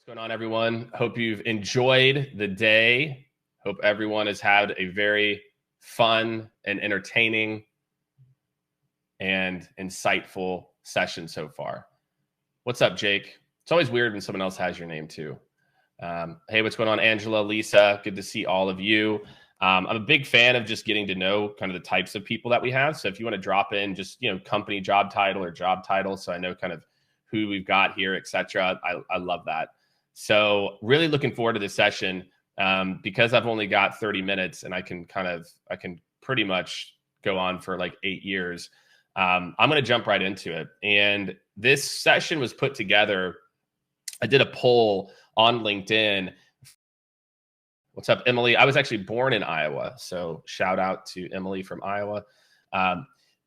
What's going on, everyone? Hope you've enjoyed the day. Hope everyone has had a very fun and entertaining and insightful session so far. What's up, Jake? It's always weird when someone else has your name too. Hey, what's going on, Angela, Lisa? Good to see all of you. I'm a big fan of just getting to know kind of the types of people that we have. So if you want to drop in just, company job title or job title, so I know kind of who we've got here, etc. I love that. So really looking forward to this session because I've only got 30 minutes and I can pretty much go on for like 8 years. I'm going to jump right into it. And this session was put together. I did a poll on LinkedIn. What's up, Emily? I was actually born in Iowa. So shout out to Emily from Iowa.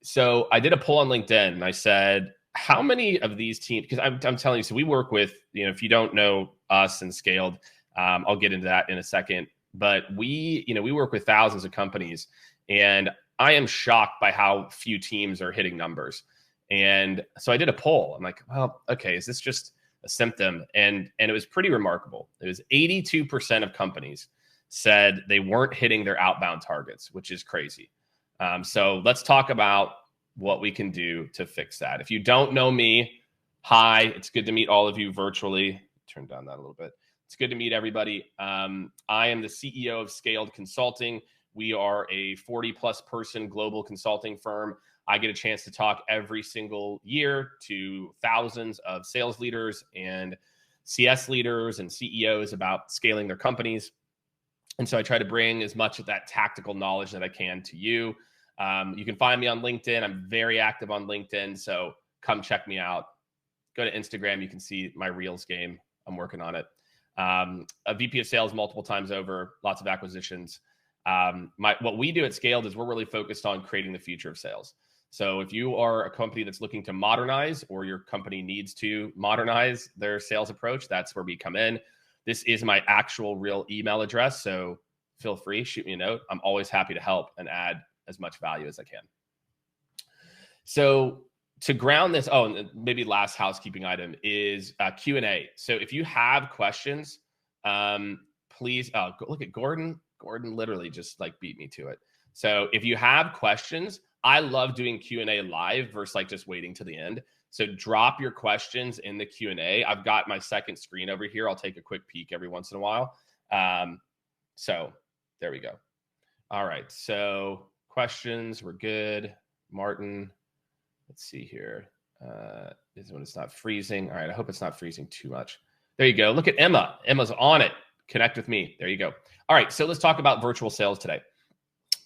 So I did a poll on LinkedIn and I said, how many of these teams, because I'm telling you, so we work with, if you don't know us and Scaled, I'll get into that in a second, but we work with thousands of companies and I am shocked by how few teams are hitting numbers. And so I did a poll. I'm like, well, okay, is this just a symptom? And it was pretty remarkable. It was 82% of companies said they weren't hitting their outbound targets, which is crazy. So let's talk about what we can do to fix that. If you don't know me, hi, it's good to meet all of you virtually. Turn down that a little bit. It's good to meet everybody. I am the CEO of Skaled Consulting. We are a 40+ person global consulting firm. I get a chance to talk every single year to thousands of sales leaders and CS leaders and CEOs about scaling their companies. And so I try to bring as much of that tactical knowledge that I can to you. You can find me on LinkedIn. I'm very active on LinkedIn, so come check me out. Go to Instagram. You can see my Reels game. I'm working on it. A VP of sales multiple times over, lots of acquisitions. What we do at Scaled is we're really focused on creating the future of sales. So if you are a company that's looking to modernize or your company needs to modernize their sales approach, that's where we come in. This is my actual real email address, so feel free, shoot me a note. I'm always happy to help and add as much value as I can. So to ground this, and maybe last housekeeping item is Q&A. So if you have questions, please look at Gordon. Gordon literally just like beat me to it. So if you have questions, I love doing Q&A live versus like just waiting to the end. So drop your questions in the Q&A. I've got my second screen over here. I'll take a quick peek every once in a while. So there we go. All right. So questions, we're good. Martin, let's see here. This is when it's not freezing. All right. I hope it's not freezing too much. There you go. Look at Emma. Emma's on it. Connect with me. There you go. All right. So let's talk about virtual sales today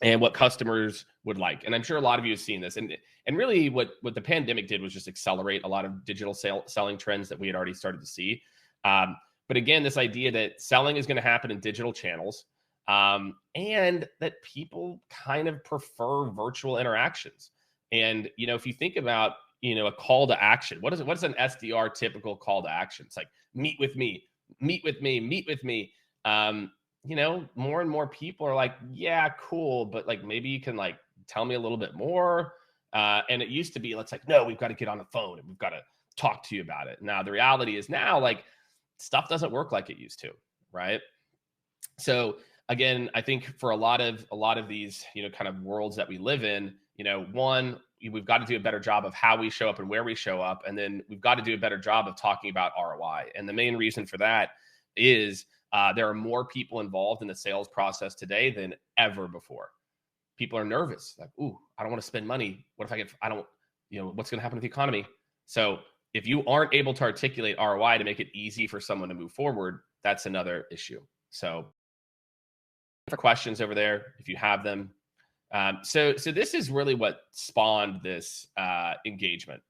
and what customers would like. And I'm sure a lot of you have seen this. And really what the pandemic did was just accelerate a lot of digital selling trends that we had already started to see. But again, this idea that selling is going to happen in digital channels, and that people kind of prefer virtual interactions. And, if you think about, a call to action, what is an SDR typical call to action? It's like, meet with me, meet with me, meet with me. More and more people are like, yeah, cool. But like, maybe you can like tell me a little bit more. And it used to be, let's like, no, we've got to get on the phone and we've got to talk to you about it. Now, the reality is now like stuff doesn't work like it used to. Right. So again, I think for a lot of these, kind of worlds that we live in, one, we've got to do a better job of how we show up and where we show up. And then we've got to do a better job of talking about ROI. And the main reason for that is there are more people involved in the sales process today than ever before. People are nervous. Like, ooh, I don't want to spend money. What if what's going to happen with the economy? So if you aren't able to articulate ROI to make it easy for someone to move forward, that's another issue. So for questions over there, if you have them. So this is really what spawned this engagement,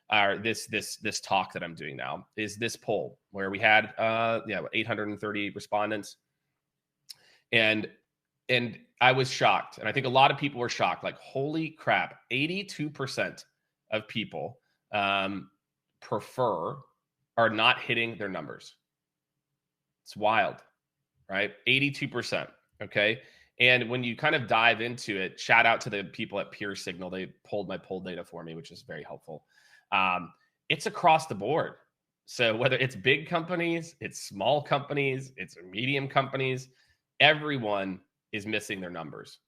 or this talk that I'm doing now, is this poll where we had 830 respondents, and I was shocked, and I think a lot of people were shocked. Like, holy crap, 82% of people are not hitting their numbers. It's wild, right? 82%. Okay. And when you kind of dive into it, shout out to the people at Pure Signal. They pulled my poll data for me, which is very helpful. It's across the board. So whether it's big companies, it's small companies, it's medium companies, everyone is missing their numbers,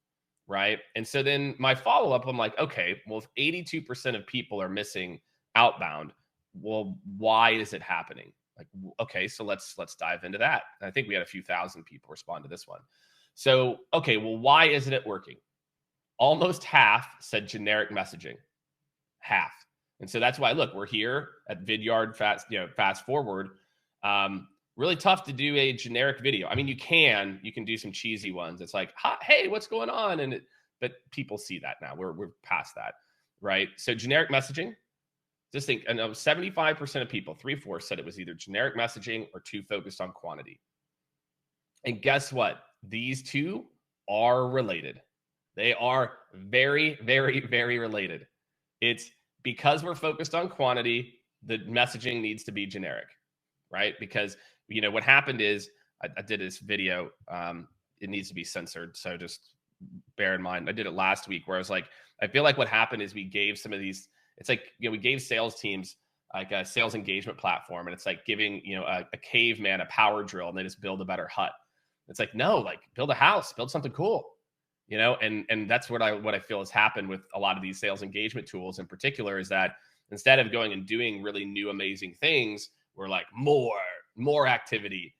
right? And so then my follow-up, I'm like, okay, well, if 82% of people are missing outbound, well, why is it happening? Like, okay, so let's dive into that. And I think we had a few thousand people respond to this one. So, okay, well, why isn't it working? Almost half said generic messaging. Half. And so that's why, look, we're here at Vidyard fast forward. Really tough to do a generic video. I mean, you can do some cheesy ones. It's like, hey, what's going on? But people see that now. We're past that, right? So generic messaging, just think, I know 75% of people, 3/4 said it was either generic messaging or too focused on quantity. And guess what? These two are related. They are very, very, very related. It's because we're focused on quantity, the messaging needs to be generic, right? Because, what happened is I did this video. It needs to be censored. So just bear in mind, I did it last week where I was like, I feel like what happened is we gave some of these, it's like, we gave sales teams like a sales engagement platform. And it's like giving, a caveman a power drill and they just build a better hut. It's like, no, like build a house, build something cool. And that's what I feel has happened with a lot of these sales engagement tools in particular, is that instead of going and doing really new, amazing things, we're like more activity,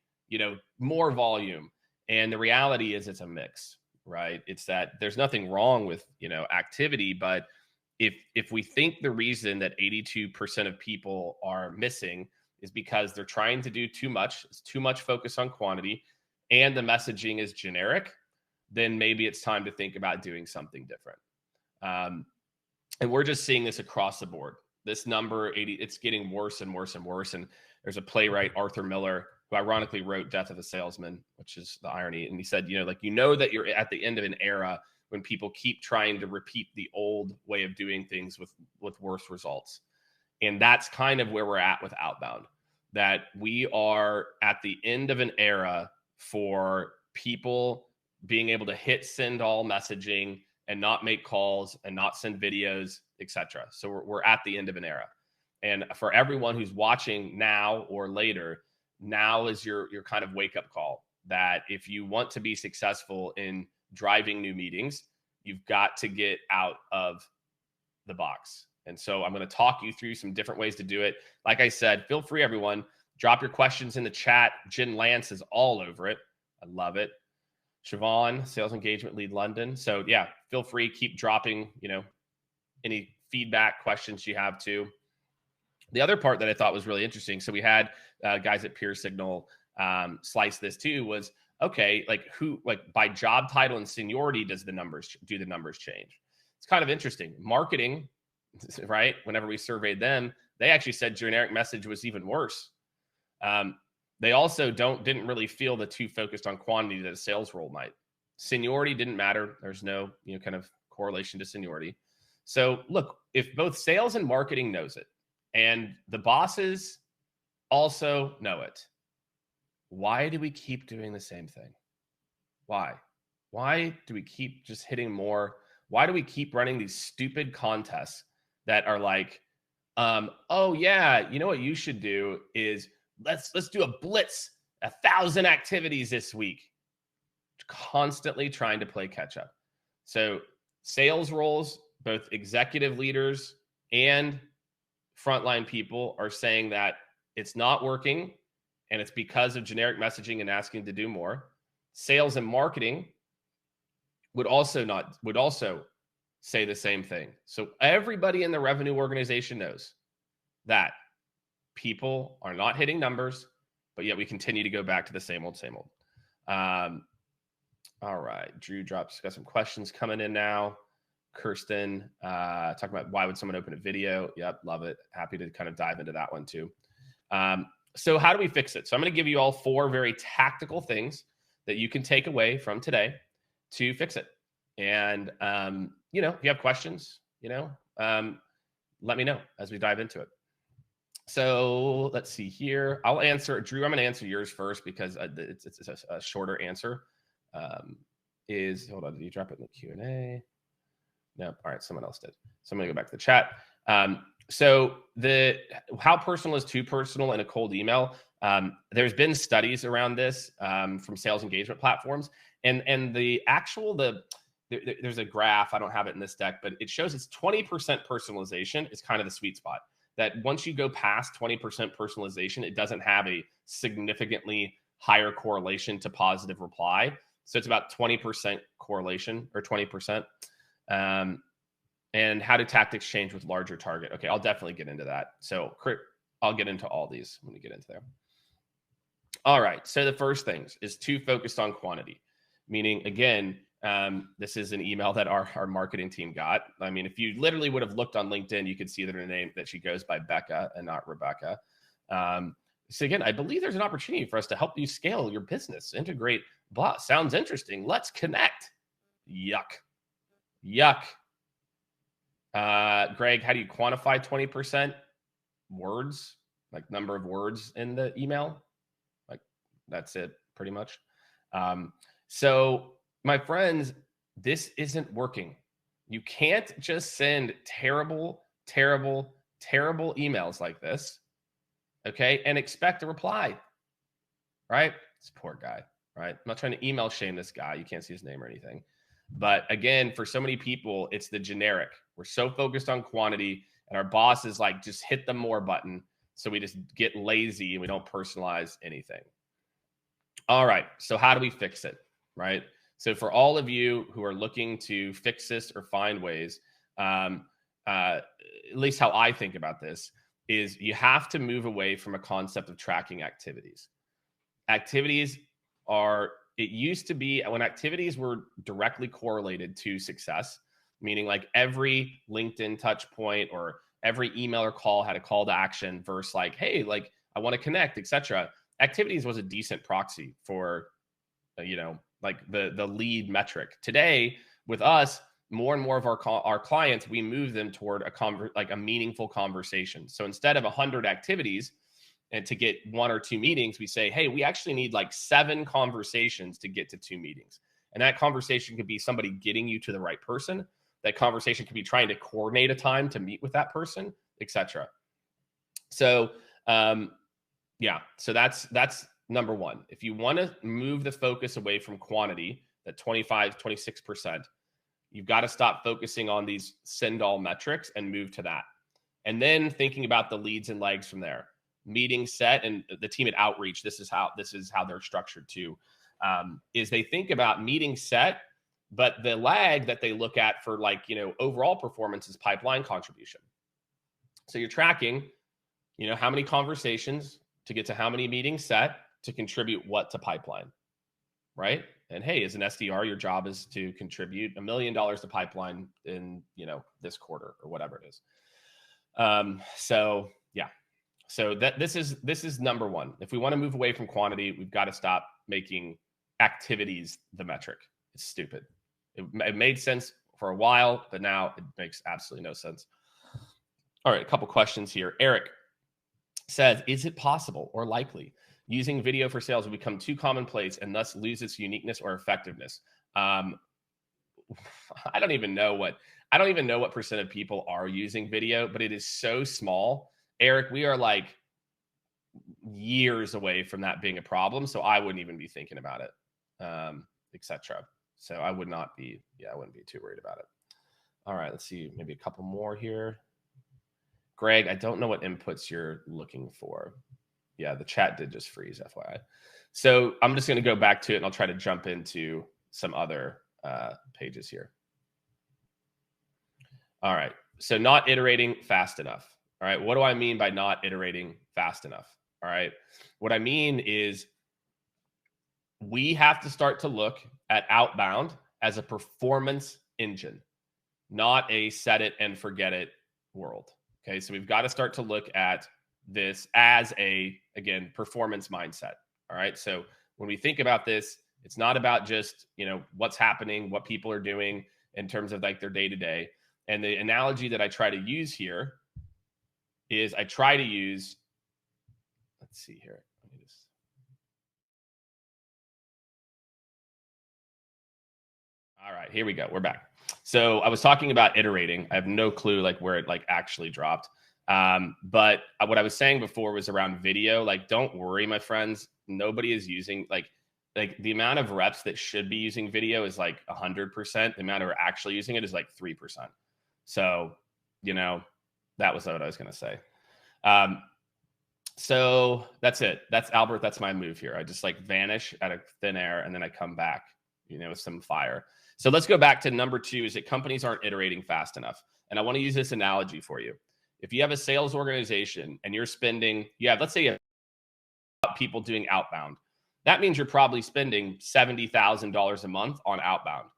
more volume. And the reality is it's a mix, right? It's that there's nothing wrong with, activity, but if we think the reason that 82% of people are missing is because they're trying to do too much, it's too much focus on quantity, and the messaging is generic, then maybe it's time to think about doing something different. And we're just seeing this across the board. This number 80, it's getting worse and worse and worse. And there's a playwright, Arthur Miller, who ironically wrote Death of a Salesman, which is the irony. And he said, that you're at the end of an era when people keep trying to repeat the old way of doing things with worse results. And that's kind of where we're at with outbound, that we are at the end of an era for people being able to hit send all messaging and not make calls and not send videos, etc. So we're at the end of an era. And for everyone who's watching now or later, now is your kind of wake up call that if you want to be successful in driving new meetings, you've got to get out of the box. And so I'm going to talk you through some different ways to do it. Like I said, feel free, everyone, drop your questions in the chat. Jen Lance is all over it. I love it. Siobhan, Sales Engagement Lead London. So yeah, feel free, keep dropping, any feedback, questions you have too. The other part that I thought was really interesting, so we had guys at Peer Signal slice this too, was okay, like by job title and seniority do the numbers change? It's kind of interesting. Marketing, right? Whenever we surveyed them, they actually said generic message was even worse. They also didn't really feel the too focused on quantity that a sales role might. Seniority didn't matter. There's no kind of correlation to seniority. So look, if both sales and marketing knows it, and the bosses also know it, why do we keep doing the same thing? Why? Why do we keep just hitting more? Why do we keep running these stupid contests that are like, oh yeah, what you should do is let's do a blitz, 1,000 activities this week. Constantly trying to play catch up. So sales roles, both executive leaders and frontline people are saying that it's not working and it's because of generic messaging and asking to do more. Sales and marketing would also say the same thing. So everybody in the revenue organization knows that people are not hitting numbers, but yet we continue to go back to the same old. All right. Drew got some questions coming in now. Kirsten talking about why would someone open a video? Yep, love it. Happy to kind of dive into that one too. So how do we fix it? So I'm going to give you all 4 very tactical things that you can take away from today to fix it. And if you have questions, let me know as we dive into it. So let's see here. I'll answer, Drew, I'm going to answer yours first because it's a shorter answer. Hold on, did you drop it in the Q&A? No, all right, someone else did. So I'm going to go back to the chat. So how personal is too personal in a cold email? There's been studies around this from sales engagement platforms, and there's a graph. I don't have it in this deck, but it shows it's 20% personalization is kind of the sweet spot. That once you go past 20% personalization, it doesn't have a significantly higher correlation to positive reply. So it's about 20% correlation or 20%. And how do tactics change with larger target? Okay, I'll definitely get into that. So I'll get into all these when we get into there. All right, so the first things is too focused on quantity, meaning, again, this is an email that our marketing team got. I mean, if you literally would have looked on LinkedIn, you could see that her name, that she goes by Becca and not Rebecca. So again, I believe there's an opportunity for us to help you scale your business, integrate, blah, sounds interesting. Let's connect. Yuck. Greg, how do you quantify 20% words, like number of words in the email? Like that's it pretty much. So my friends, this isn't working. You can't just send terrible emails like this, okay, and expect a reply, right? This poor guy, right? I'm not trying to email shame this guy. You can't see his name or anything. But again, for so many people, it's the generic. We're so focused on quantity, and our boss is like, just hit the more button. So we just get lazy and we don't personalize anything. All right. So how do we fix it, right? So for all of you who are looking to fix this or find ways, at least how I think about this is you have to move away from a concept of tracking activities. Activities it used to be when activities were directly correlated to success, meaning like every LinkedIn touch point or every email or call had a call to action versus like, hey, like I want to connect, etc. Activities was a decent proxy for, like the lead metric. Today with us, more and more of our clients, we move them toward a meaningful conversation. So instead of 100 activities, and to get 1 or 2 meetings, we say, hey, we actually need like 7 conversations to get to 2 meetings. And that conversation could be somebody getting you to the right person. That conversation could be trying to coordinate a time to meet with that person, etc. So, so that's number one. If you want to move the focus away from quantity, that 25, 26%, you've got to stop focusing on these send all metrics and move to that. And then thinking about the leads and legs from there. Meeting set, and the team at Outreach, this is how they're structured too, is they think about meeting set, but the lag that they look at for overall performance is pipeline contribution. So you're tracking, how many conversations to get to how many meetings set to contribute what to pipeline, right? And hey, as an SDR, your job is to contribute $1 million to pipeline in this quarter or whatever it is. So this is number one. If we want to move away from quantity, we've got to stop making activities the metric. It's stupid. It made sense for a while, but now it makes absolutely no sense. All right, a couple questions here. Eric says, is it possible or likely using video for sales will become too commonplace and thus lose its uniqueness or effectiveness? I don't even know what percent of people are using video, but it is so small. Eric, we are like years away from that being a problem. So I wouldn't even be thinking about it, etc. So I wouldn't be too worried about it. All right, let's see, maybe a couple more here. Greg, I don't know what inputs you're looking for. Yeah, the chat did just freeze, FYI. So I'm just going to go back to it and I'll try to jump into some other pages here. All right, so not iterating fast enough. All right, what do I mean by not iterating fast enough? All right, what I mean is we have to start to look at Outbound as a performance engine, not a set it and forget it world. Okay, so we've got to start to look at this as again, performance mindset. All right, so when we think about this, it's not about just, what's happening, what people are doing in terms of like their day-to-day. And the analogy that I try to use here is let's see here. All right, here we go. We're back. So I was talking about iterating. I have no clue where it actually dropped. But what I was saying before was around video. Like, don't worry, my friends. Nobody is using like the amount of reps that should be using video is like 100%. The amount of actually using it is like 3%. So, that was what I was going to say. So that's it. That's Albert. That's my move here. I just like vanish out of thin air and then I come back, with some fire. So let's go back to number 2 is that companies aren't iterating fast enough. And I want to use this analogy for you. If you have a sales organization and you're spending, let's say you have people doing outbound, that means you're probably spending $70,000 a month on outbound.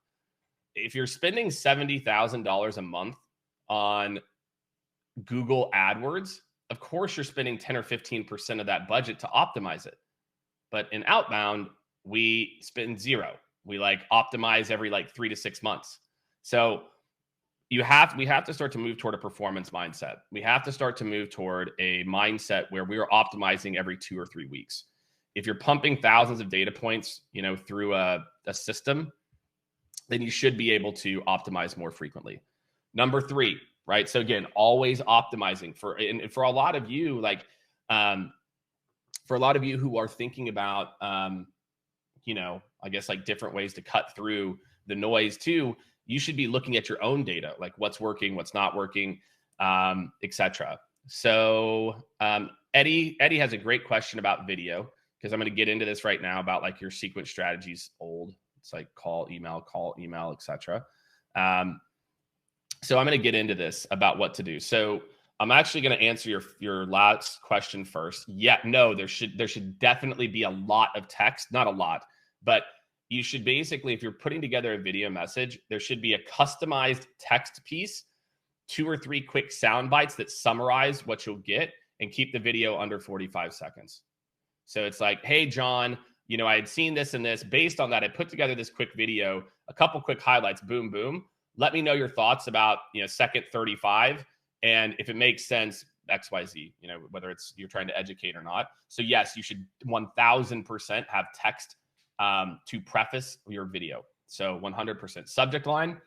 If you're spending $70,000 a month on Google AdWords, of course you're spending 10 or 15% of that budget to optimize it. But in outbound, we spend zero. We optimize every 3 to 6 months. So we have to start to move toward a performance mindset. We have to start to move toward a mindset where we are optimizing every 2 or 3 weeks. If you're pumping thousands of data points, through a system, then you should be able to optimize more frequently. Number 3, right? So again, always optimizing for a lot of you, for a lot of you who are thinking about, I guess different ways to cut through the noise too, you should be looking at your own data, like what's working, what's not working, etc. So Eddie has a great question about video, because I'm going to get into this right now about your sequence strategies old. It's call, email, etc. So I'm going to get into this about what to do. So I'm actually going to answer your last question first. No, there should definitely be a lot of text, not a lot, but you should basically, if you're putting together a video message, there should be a customized text piece, 2 or 3 quick sound bites that summarize what you'll get and keep the video under 45 seconds. So it's hey, John, I had seen this and this. Based on that, I put together this quick video, a couple quick highlights, boom, boom. Let me know your thoughts about, second 35. And if it makes sense, XYZ, whether it's you're trying to educate or not. So yes, you should 1000% have text to preface your video. So 100%. Subject line,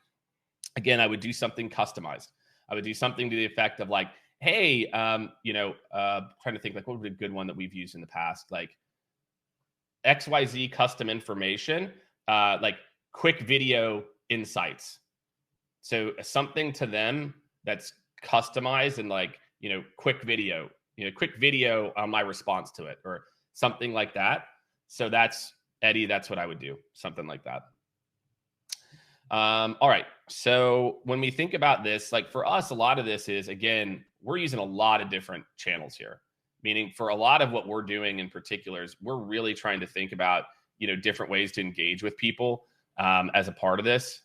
again, I would do something customized. I would do something to the effect of hey, trying to think what would be a good one that we've used in the past, XYZ custom information, quick video insights. So something to them that's customized and quick video on my response to it or something like that. So that's Eddie. That's what I would do. Something like that. All right. So when we think about this, for us, a lot of this is, again, we're using a lot of different channels here, meaning for a lot of what we're doing in particular is we're really trying to think about, different ways to engage with people as a part of this.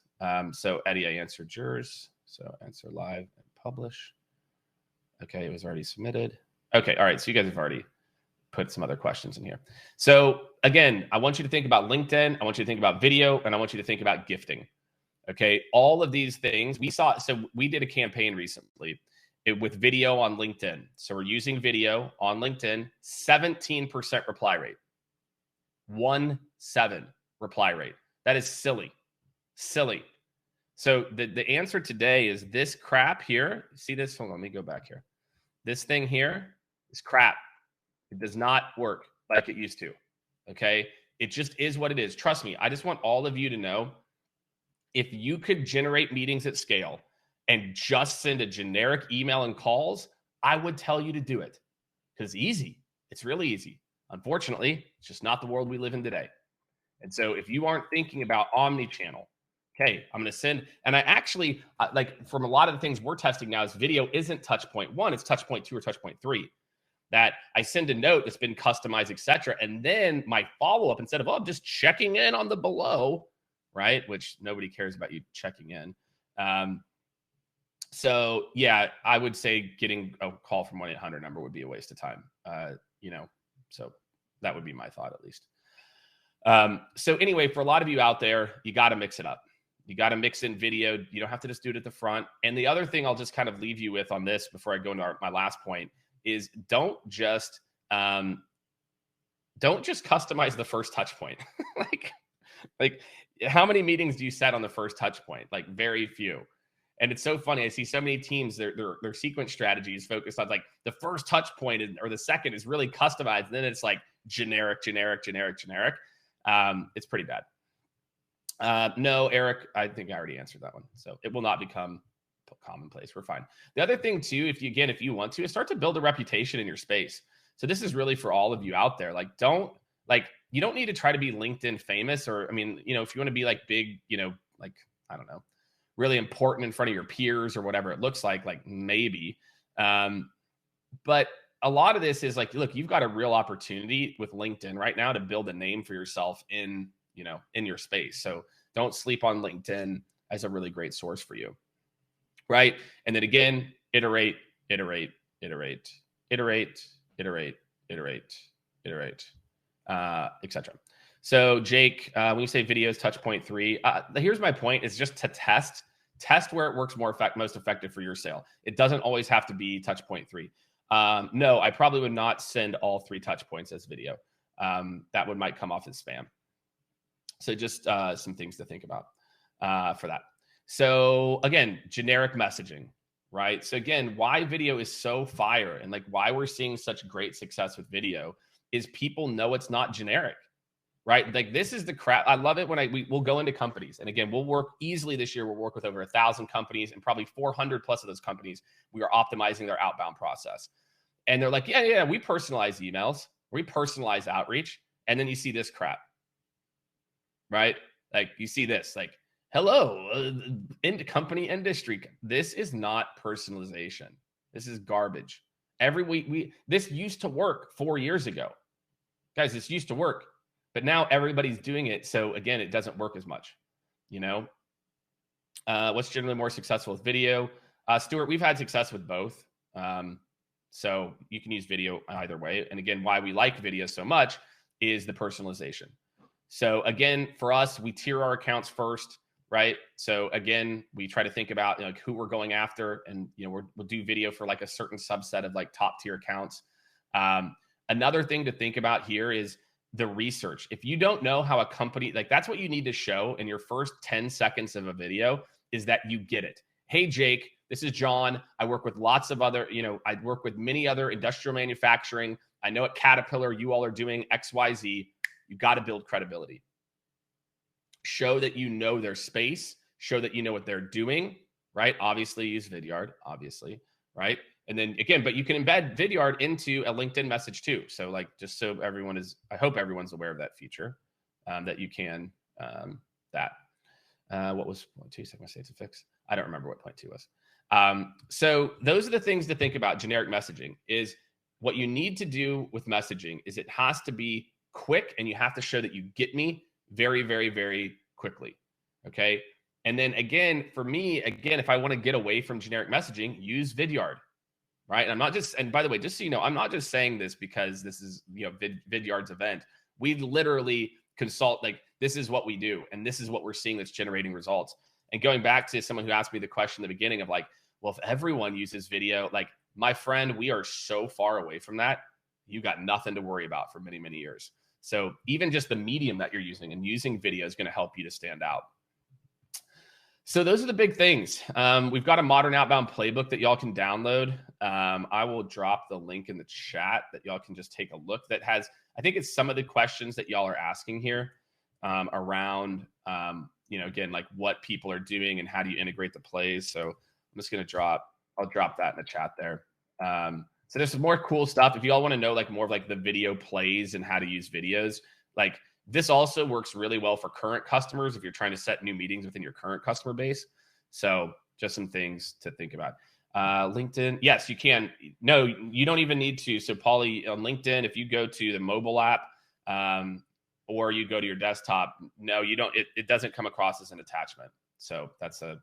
So Eddie, I answered yours. So answer live and publish. Okay. It was already submitted. Okay. All right. So you guys have already put some other questions in here. So again, I want you to think about LinkedIn. I want you to think about video, and I want you to think about gifting. Okay. All of these things so we did a campaign recently with video on LinkedIn. So we're using video on LinkedIn, 17% reply rate, 17% reply rate. That is silly. So the answer today is this crap here. See this? Hold on, let me go back here. This thing here is crap. It does not work like it used to. Okay. It just is what it is. Trust me. I just want all of you to know, if you could generate meetings at scale and just send a generic email and calls, I would tell you to do it, because it's easy. It's really easy. Unfortunately, it's just not the world we live in today. And so if you aren't thinking about omni-channel, okay, I'm going to send, and I actually, from a lot of the things we're testing now is video isn't touch point 1, it's touch point 2 or touch point 3. That I send a note that's been customized, et cetera. And then my follow-up, instead of, I'm just checking in on the below, right? Which nobody cares about you checking in. So yeah, I would say getting a call from 1-800 number would be a waste of time. So that would be my thought, at least. So anyway, for a lot of you out there, you got to mix it up. You got to mix in video. You don't have to just do it at the front. And the other thing I'll just kind of leave you with on this before I go into my last point is don't just customize the first touch point. like how many meetings do you set on the first touch point? Very few. And it's so funny. I see so many teams, their sequence strategy is focused on like the first touch point or the second is really customized. And then it's like generic. It's pretty bad. No, Eric, I think I already answered that one. So it will not become commonplace. We're fine. The other thing too, if you want to, is start to build a reputation in your space. So this is really for all of you out there. Like, you don't need to try to be LinkedIn famous, or, I mean, you know, if you want to be like big, you know, like, I don't know, really important in front of your peers or whatever it looks like maybe. But a lot of this is like, look, you've got a real opportunity with LinkedIn right now to build a name for yourself in your space. So don't sleep on LinkedIn as a really great source for you. Right. And then again, iterate, etc. So Jake, when you say videos, touch point 3, here's my point, is just to test where it works most effective for your sale. It doesn't always have to be touch point 3. No, I probably would not send all 3 touch points as video. That might come off as spam. So just some things to think about for that. So again, generic messaging, right? So again, why video is so fire and like why we're seeing such great success with video is people know it's not generic, right? Like this is the crap. I love it when we'll go into companies, and again, we'll work easily this year. We'll work with over 1,000 companies, and probably 400 plus of those companies, we are optimizing their outbound process. And they're like, yeah, we personalize emails, we personalize outreach. And then you see this crap, right? Like you see this, like, hello, company industry. This is not personalization. This is garbage. Every week, this used to work 4 years ago. Guys, this used to work, but now everybody's doing it. So again, it doesn't work as much, you know? What's generally more successful with video? Stuart, we've had success with both. So you can use video either way. And again, why we like video so much is the personalization. So again, for us, we tier our accounts first, right? So again, we try to think about like who we're going after, and we'll do video for like a certain subset of like top tier accounts. Another thing to think about here is the research. If you don't know how a company, like that's what you need to show in your first 10 seconds of a video, is that you get it. Hey, Jake, this is John. I work with lots of other, I work with many other industrial manufacturing. I know at Caterpillar, you all are doing XYZ. You got to build credibility. Show that you know their space. Show that you know what they're doing, right? Obviously, use Vidyard, obviously, right? And then again, but you can embed Vidyard into a LinkedIn message too. So like, just so everyone is, I hope everyone's aware of that feature, that you can, what was point 2 second say to fix? I don't remember what point 2 was. So those are the things to think about. Generic messaging is what you need to do with messaging is it has to be quick, and you have to show that you get me very, very, very quickly. Okay. And then again, for me, if I want to get away from generic messaging, use Vidyard, right? And I'm not just, and by the way, just so you know, I'm not just saying this because this is, Vidyard's event. We literally consult, like, this is what we do. And this is what we're seeing that's generating results. And going back to someone who asked me the question at the beginning of like, well, if everyone uses video, like, my friend, we are so far away from that. You got nothing to worry about for many, many years. So even just the medium that you're using, and using video, is going to help you to stand out. So those are the big things. We've got a modern outbound playbook that y'all can download. I will drop the link in the chat that y'all can just take a look. That has, I think it's some of the questions that y'all are asking here around, again, like what people are doing and how do you integrate the plays. So I'm just going to I'll drop that in the chat there. So there's some more cool stuff. If you all want to know like more of like the video plays and how to use videos, like this also works really well for current customers if you're trying to set new meetings within your current customer base. So just some things to think about. LinkedIn, yes, you can. No, you don't even need to. So Paulie, on LinkedIn, if you go to the mobile app or you go to your desktop, no, you don't. It doesn't come across as an attachment. So that's a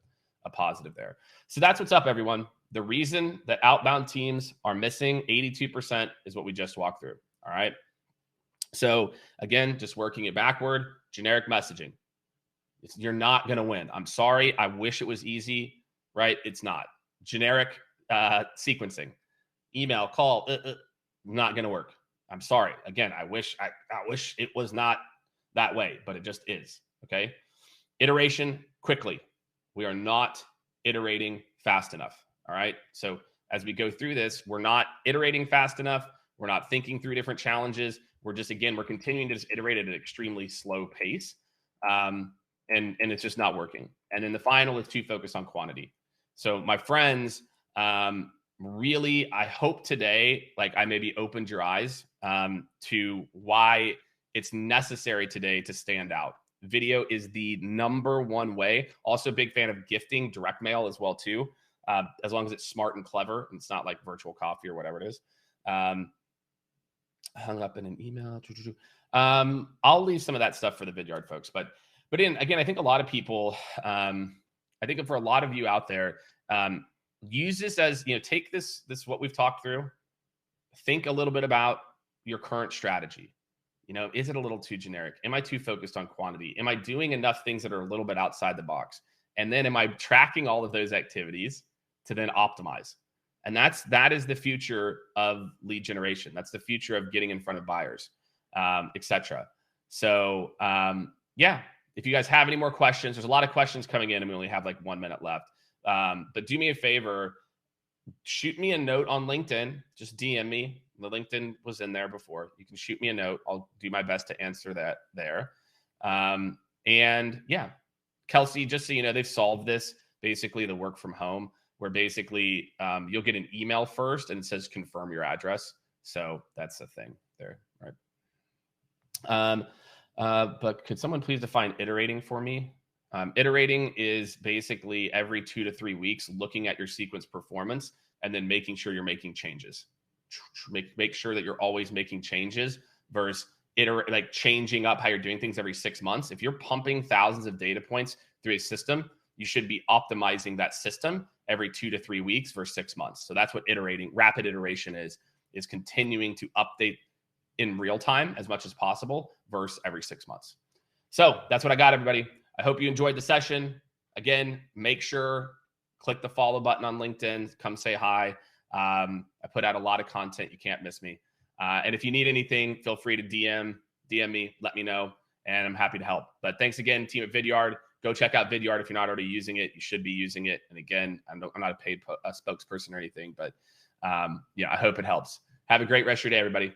positive there. So that's what's up, everyone. The reason that outbound teams are missing 82% is what we just walked through. All right. So again, just working it backward, generic messaging. You're not going to win. I'm sorry. I wish it was easy, right? It's not. Generic sequencing, email, call, not going to work. I'm sorry. Again, I wish it was not that way, but it just is. Okay. Iteration quickly. We are not iterating fast enough. All right. So as we go through this, we're not iterating fast enough. We're not thinking through different challenges. We're just, again, we're continuing to just iterate at an extremely slow pace. And it's just not working. And then the final is to focus on quantity. So my friends, really, I hope today, like I maybe opened your eyes to why it's necessary today to stand out. Video is the #1 way. Also, big fan of gifting direct mail as well too, as long as it's smart and clever and it's not like virtual coffee or whatever it is. Hung up in an email. I'll leave some of that stuff for the Vidyard folks, but again, I think a lot of people, I think for a lot of you out there, use this as, take this what we've talked through, think a little bit about your current strategy. Is it a little too generic? Am I too focused on quantity? Am I doing enough things that are a little bit outside the box? And then am I tracking all of those activities to then optimize? And that is the future of lead generation. That's the future of getting in front of buyers, etc. So yeah, if you guys have any more questions, there's a lot of questions coming in and we only have like 1 minute left. But do me a favor, shoot me a note on LinkedIn, just DM me. The LinkedIn was in there before. You can shoot me a note. I'll do my best to answer that there. And yeah, Kelsey, just so you know, they've solved this, basically the work from home, where basically you'll get an email first and it says confirm your address. So that's the thing there, right? But could someone please define iterating for me? Iterating is basically every 2 to 3 weeks looking at your sequence performance and then making sure you're making changes. Make sure that you're always making changes versus like changing up how you're doing things every 6 months. If you're pumping thousands of data points through a system, you should be optimizing that system every 2 to 3 weeks versus 6 months. So that's what rapid iteration is continuing to update in real time as much as possible versus every 6 months. So that's what I got, everybody. I hope you enjoyed the session. Again, make sure, click the follow button on LinkedIn, come say hi. I put out a lot of content. You can't miss me. And if you need anything, feel free to DM me, let me know, and I'm happy to help. But thanks again, team at Vidyard. Go check out Vidyard if you're not already using it. You should be using it. And again, I'm not a paid spokesperson or anything, but yeah, I hope it helps. Have a great rest of your day, everybody.